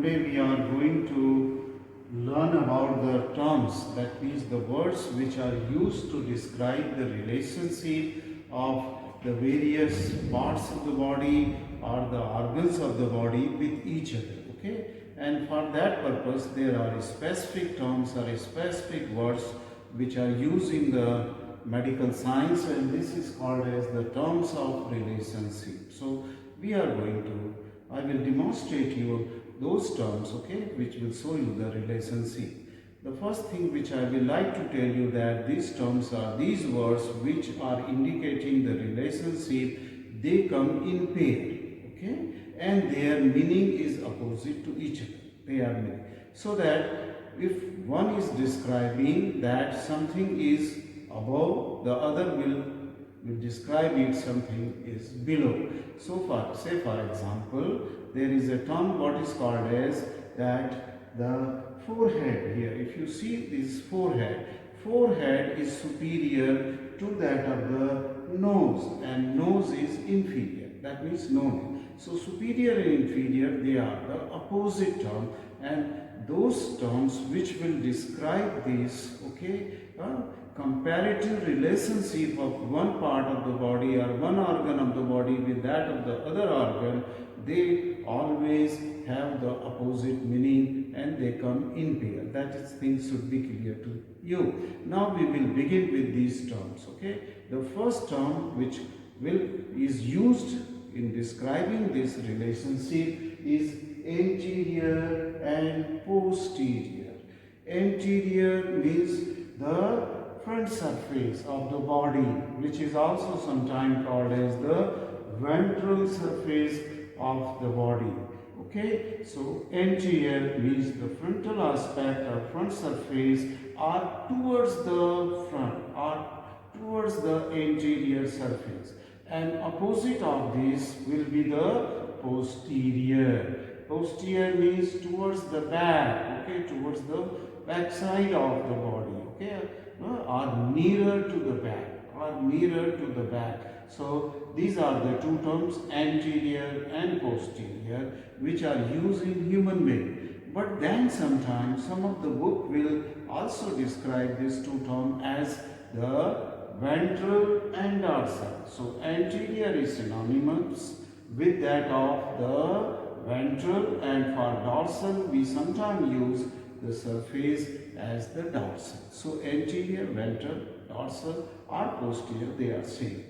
today we are going to learn about the terms, that means the words which are used to describe the relationship of the various parts of the body or the organs of the body with each other. Okay, and for that purpose there are specific terms or specific words which are used in the medical science, and this is called as the terms of relationship. So we are going to, I will demonstrate you those terms, okay, which will show you the relationship. The first thing which I will like to tell you that these terms are these words which are indicating the relationship. They come in pair, okay, and their meaning is opposite to each other. They are meaning. So that if one is describing that something is above, the other will describe it something is below. So say for example, there is a term what is called as that the forehead here. If you see this forehead is superior to that of the nose, and nose is inferior. That means no. So superior and inferior, they are the opposite term, and those terms which will describe this, okay, comparative relationship of one part of the body or one organ of the body with that of the other organ, they always have the opposite meaning and they come in pair. That is, things should be clear to you. Now we will begin with these terms. Okay, the first term which is used in describing this relationship is anterior and posterior. Anterior means the front surface of the body, which is also sometimes called as the ventral surface of the body. Okay, so anterior means the frontal aspect or front surface are towards the front or towards the anterior surface, and opposite of this will be the posterior. Posterior means towards the back, okay, towards the back side of the body, okay, or nearer to the back, or nearer to the back. So these are the two terms, anterior and posterior, which are used in human being. But then sometimes some of the book will also describe these two terms as the ventral and dorsal. So anterior is synonymous with that of the ventral, and for dorsal we sometimes use the surface as the dorsal. So anterior, ventral, dorsal or posterior, they are same,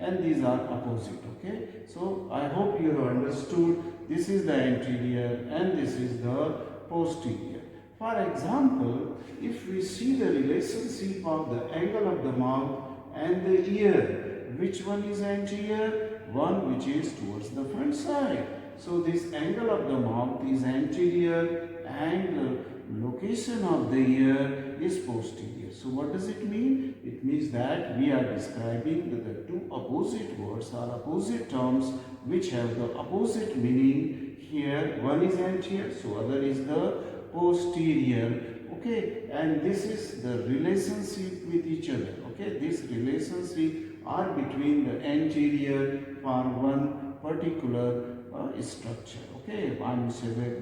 and these are opposite. Okay, so I hope you have understood. This is the anterior and this is the posterior. For example, if we see the relationship of the angle of the mouth and the ear, which one is anterior? One which is towards the front side. So this angle of the mouth is anterior and the location of the ear is posterior. So what does it mean? It means that we are describing the two opposite words or opposite terms which have the opposite meaning. Here one is anterior, so other is the posterior. Okay, and this is the relationship with each other. Okay, this relationship are between the anterior for one particular structure. Okay,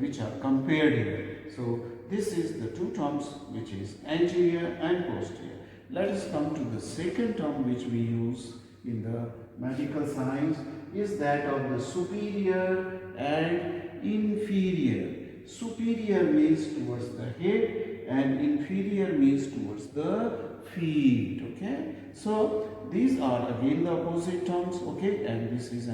which are compared here. So this is the two terms which is anterior and posterior. Let us come to the second term which we use in the medical science, is that of the superior and inferior. Superior means towards the head and inferior means towards the feet. Okay, so these are again the opposite terms. Okay, and this is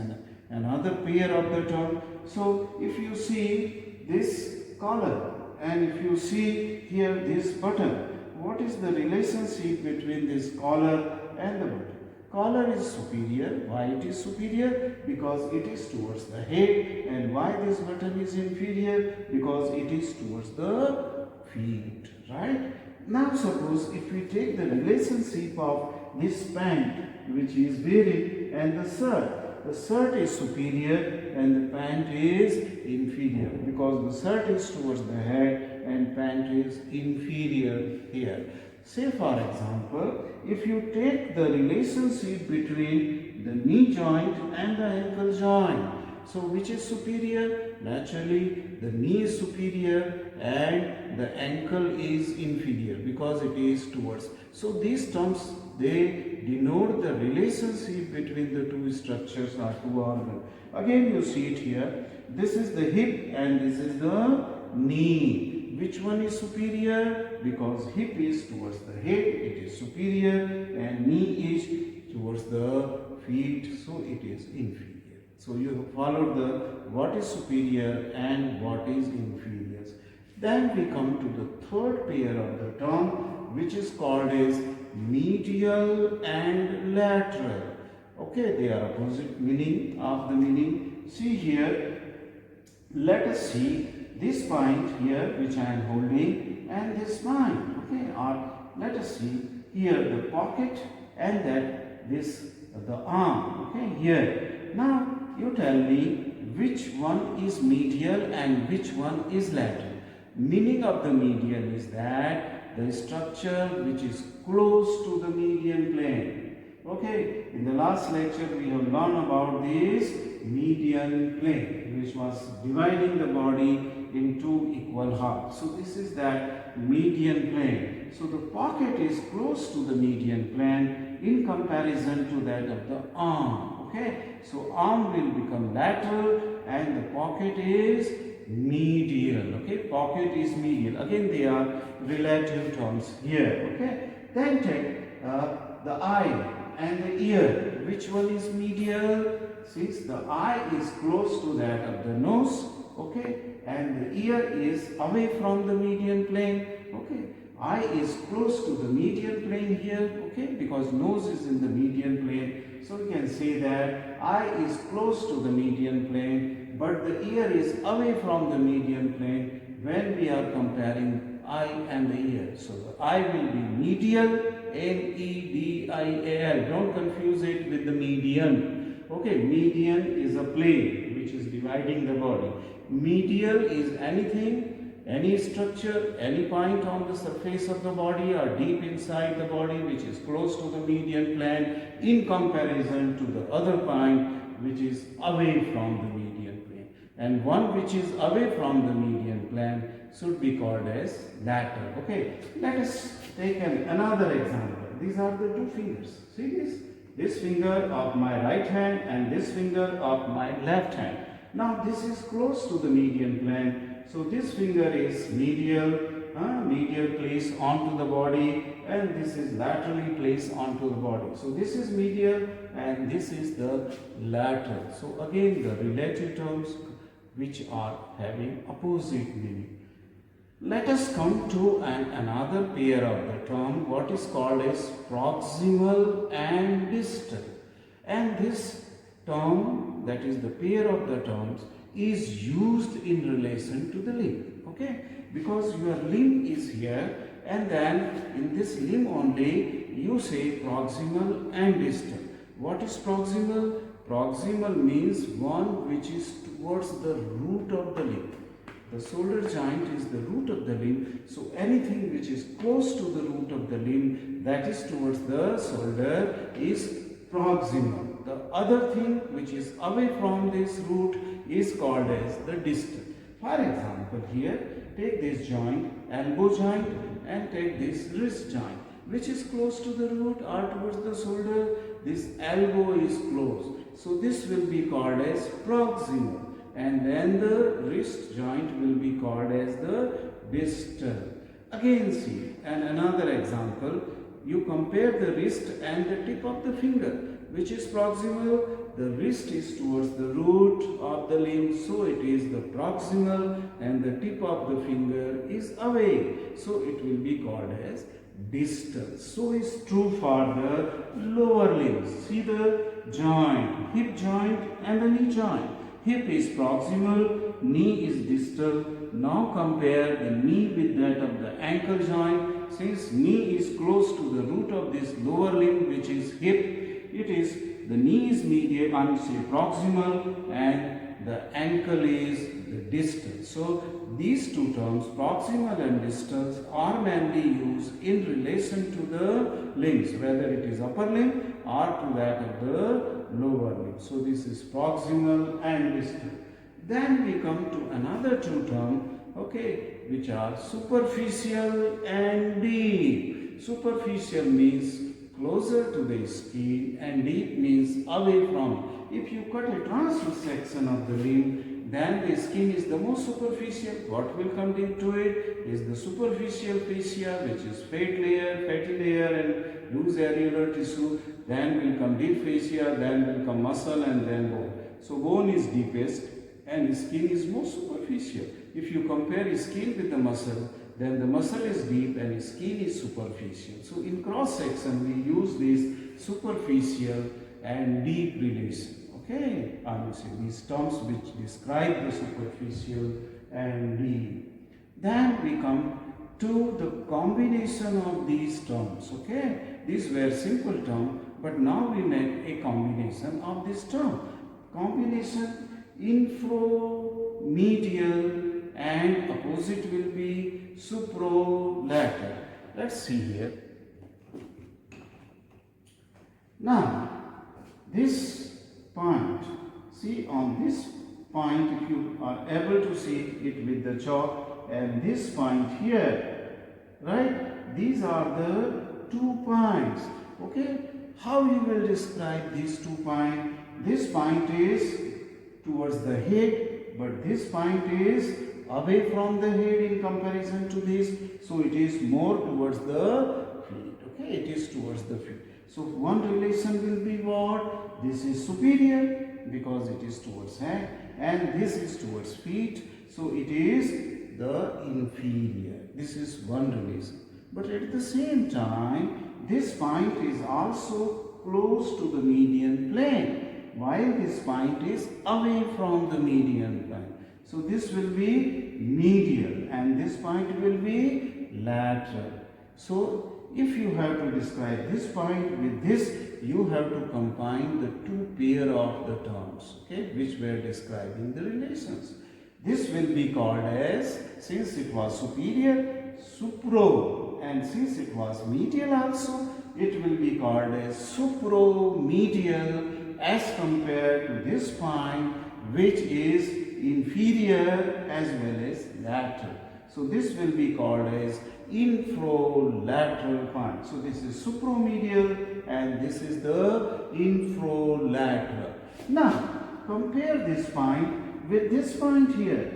another pair of the term. So if you see this collar and if you see here this button, what is the relationship between this collar and the button? Collar is superior. Why it is superior? Because it is towards the head. And why this button is inferior? Because it is towards the feet, right? Now suppose if we take the relationship of this pant which is wearing and the shirt. The shirt is superior and the pant is inferior, because the shirt is towards the head and pant is inferior here. Say for example, if you take the relationship between the knee joint and the ankle joint. So which is superior? Naturally, the knee is superior and the ankle is inferior because it is towards. So these terms, they denote the relationship between the two structures or two organs. Again you see it here. This is the hip and this is the knee. Which one is superior? Because hip is towards the head, it is superior, and knee is towards the feet, so it is inferior. So you have followed the what is superior and what is inferior. Then we come to the third pair of the term, which is called as medial and lateral. Okay, they are opposite meaning of the meaning. See here, let us see this point here which I am holding and this point. Okay, or let us see here the pocket and that this the arm. Okay, here. Now you tell me which one is medial and which one is lateral. Meaning of the medial is that the structure which is close to the median plane. Okay, in the last lecture we have learned about this median plane, which was dividing the body into equal halves. So this is that median plane. So the pocket is close to the median plane in comparison to that of the arm. Okay, so arm will become lateral and the pocket is medial. Okay, pocket is medial. Again they are relative terms here. Okay, then take the eye and the ear. Which one is medial? Since the eye is close to that of the nose, okay, and the ear is away from the median plane, okay. Eye is close to the median plane here, okay, because nose is in the median plane. So we can say that eye is close to the median plane, but the ear is away from the median plane when we are comparing eye and the ear. So the eye will be medial, M-E-D-I-A-L. Don't confuse it with the median. Okay, median is a plane which is dividing the body. Medial is anything, any structure, any point on the surface of the body or deep inside the body which is close to the median plane in comparison to the other point which is away from the median plane. And one which is away from the median plane should be called as lateral. Okay, let us take another example. These are the two fingers. See this? This finger of my right hand and this finger of my left hand. Now this is close to the median plane. So this finger is medial, medial placed onto the body, and this is laterally placed onto the body. So this is medial and this is the lateral. So again the relative terms which are having opposite meaning. Let us come to another pair of the term, what is called as proximal and distal. And this term, that is the pair of the terms, is used in relation to the limb. Okay, because your limb is here and then in this limb only you say proximal and distal. What is proximal? Proximal means one which is towards the root of the limb. The shoulder joint is the root of the limb, so anything which is close to the root of the limb, that is towards the shoulder, is proximal. The other thing which is away from this root is called as the distal. For example, here take this joint, elbow joint, and take this wrist joint. Which is close to the root or towards the shoulder? This elbow is close. So this will be called as proximal. And then the wrist joint will be called as the distal. Again see, and another example, you compare the wrist and the tip of the finger. Which is proximal? The wrist is towards the root of the limb, so it is the proximal, and the tip of the finger is away, so it will be called as distal. So is true for the lower limbs. See the joint, hip joint and the knee joint. Hip is proximal, knee is distal. Now compare the knee with that of the ankle joint. Since knee is close to the root of this lower limb which is hip, it is the knee is medial, proximal, and the ankle is the distal. So these two terms, proximal and distal, are mainly used in relation to the limbs, whether it is upper limb or to that of the lower limb. So this is proximal and distal. Then we come to another two terms, okay, which are superficial and deep. Superficial means closer to the skin and deep means away from. If you cut a transverse section of the limb, then the skin is the most superficial. What will come into it is the superficial fascia, which is fatty layer and loose areolar tissue. Then will come deep fascia, then will come muscle and then bone. So bone is deepest and skin is most superficial. If you compare skin with the muscle, then the muscle is deep and skin is superficial. So in cross section we use this superficial and deep relation. Okay, I will say these terms which describe the superficial and deep. Then we come to the combination of these terms. Okay, these were simple terms, but now we make a combination of this term. Combination infromedial and opposite will be suprolateral. Let's see here. Now, this point, see on this point, if you are able to see it with the chalk, and this point here, right? These are the 2 points. Okay, how you will describe these 2 points? This point is towards the head, but this point is away from the head in comparison to this, so it is more towards the feet. Okay, it is towards the feet. So one relation will be what? This is superior because it is towards head, and this is towards feet, so it is the inferior. This is one relation. But at the same time, this point is also close to the median plane, while this point is away from the median plane. So this will be medial and this point will be lateral. So if you have to describe this point with this, you have to combine the 2 pair of the terms, okay, which were describing the relations. This will be called as, since it was superior, supro, and since it was medial also, it will be called as supromedial as compared to this point, which is inferior as well as lateral. So this will be called as infrolateral point. So this is supromedial and this is the infrolateral. Now compare this point with this point here.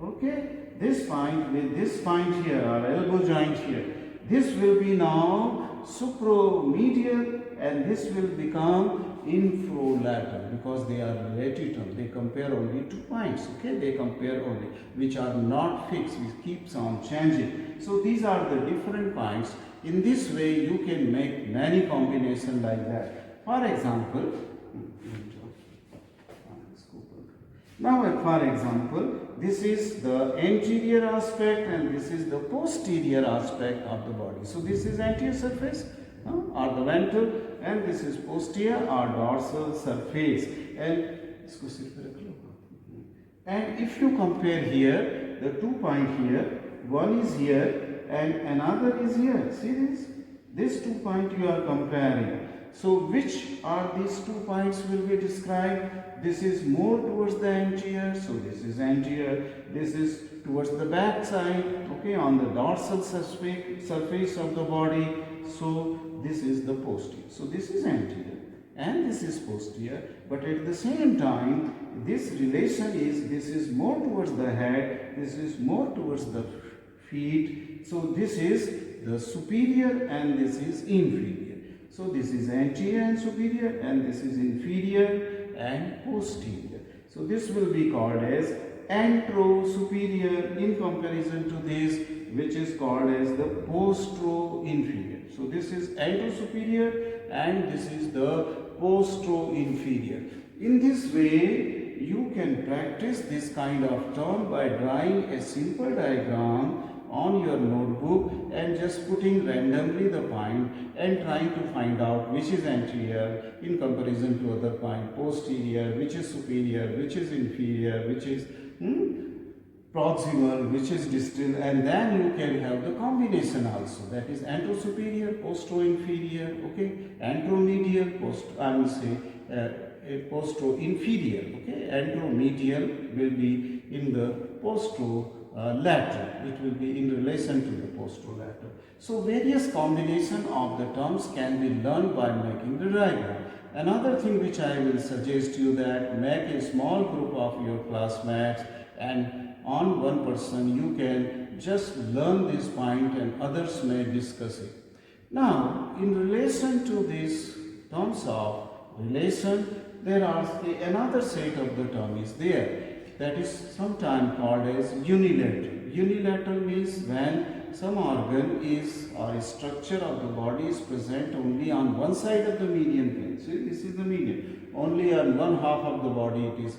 Okay, this point with this point here, or elbow joint here. This will be now supromedial and this will become infrolateral because they are relative terms. They compare only 2 points. Okay, they compare only, which are not fixed, which keeps on changing. So these are the different points. In this way, you can make many combinations like that. For example, this is the anterior aspect and this is the posterior aspect of the body. So this is anterior surface or the ventral, and this is posterior or dorsal surface. And if you compare here, the 2 points here, one is here and another is here. See this? These 2 points you are comparing. So which are these 2 points will be described? This is more towards the anterior, so this is anterior. This is towards the back side, okay, on the dorsal surface of the body. So this is the posterior. So this is anterior and this is posterior, but at the same time, this relation is, this is more towards the head, this is more towards the feet. So this is the superior and this is inferior. So this is anterior and superior and this is inferior and posterior. So this will be called as antero-superior in comparison to this, which is called as the postero-inferior. So this is antero-superior and this is the postero-inferior. In this way, you can practice this kind of term by drawing a simple diagram on your notebook and just putting randomly the point and trying to find out which is anterior in comparison to other point, posterior, which is superior, which is inferior, which is proximal, which is distal, and then you can have the combination also, that is anterosuperior, postero-inferior, okay, anteromedial, postero-inferior, okay, anteromedial will be in the posterolateral, it will be in relation to the posterolateral. So various combination of the terms can be learned by making the diagram. Another thing which I will suggest you, that make a small group of your classmates, and on one person you can just learn this point and others may discuss it. Now, in relation to these terms of relation, there are another set of the term is there, that is sometimes called as unilateral. Unilateral means when some organ is or a structure of the body is present only on one side of the median plane. See, this is the median. Only on one half of the body it is,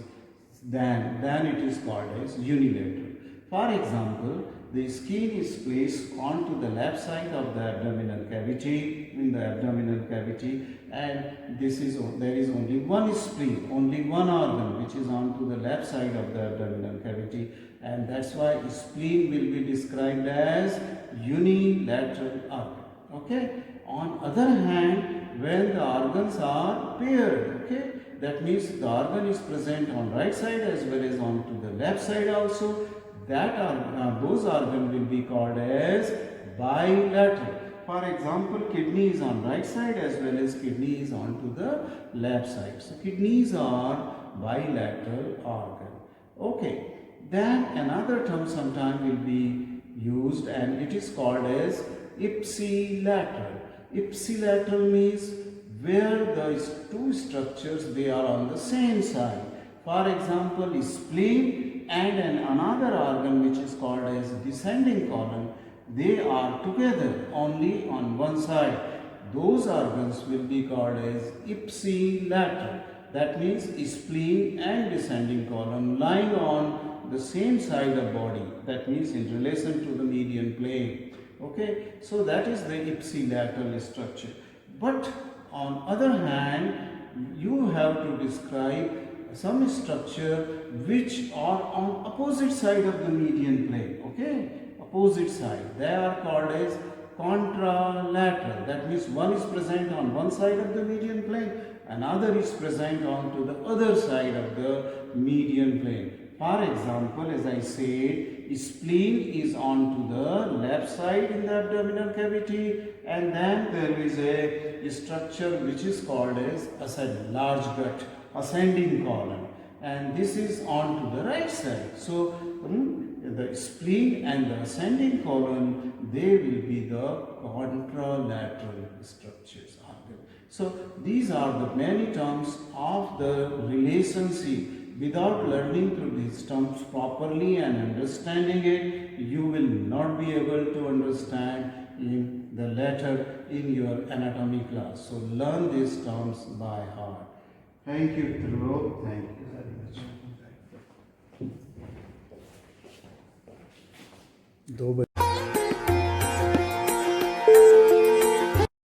then it is called as unilateral. For example, the skin is placed onto the left side of the abdominal cavity, in the abdominal cavity, and there is only one spleen, only one organ which is onto the left side of the abdominal cavity, and that's why spleen will be described as unilateral organ. Okay. On other hand, when the organs are paired, okay, that means the organ is present on right side as well as onto the left side also, those organs will be called as bilateral. For example, kidney is on right side as well as kidney is onto the left side. So kidneys are bilateral organ. Okay. Then another term sometime will be used, and it is called as ipsilateral. Ipsilateral means where the two structures they are on the same side. For example, spleen and another organ which is called as descending colon, they are together only on one side. Those organs will be called as ipsilateral. That means spleen and descending colon lying on the same side of body. That means in relation to the median plane. Okay, so that is the ipsilateral structure. But on other hand, you have to describe some structure which are on opposite side of the median plane. Okay, opposite side. They are called as contralateral. That means one is present on one side of the median plane, another is present onto the other side of the median plane. For example, as I said, spleen is onto the left side in the abdominal cavity, and then there is a structure which is called as a large gut, ascending colon, and this is onto the right side. So the spleen and the ascending colon, they will be the contralateral structures. So these are the many terms of the relationship. Without learning to these terms properly and understanding it, you will not be able to understand in the later in your anatomy class. So learn these terms by heart. Thank you, Dhruv. Thank you very much. 2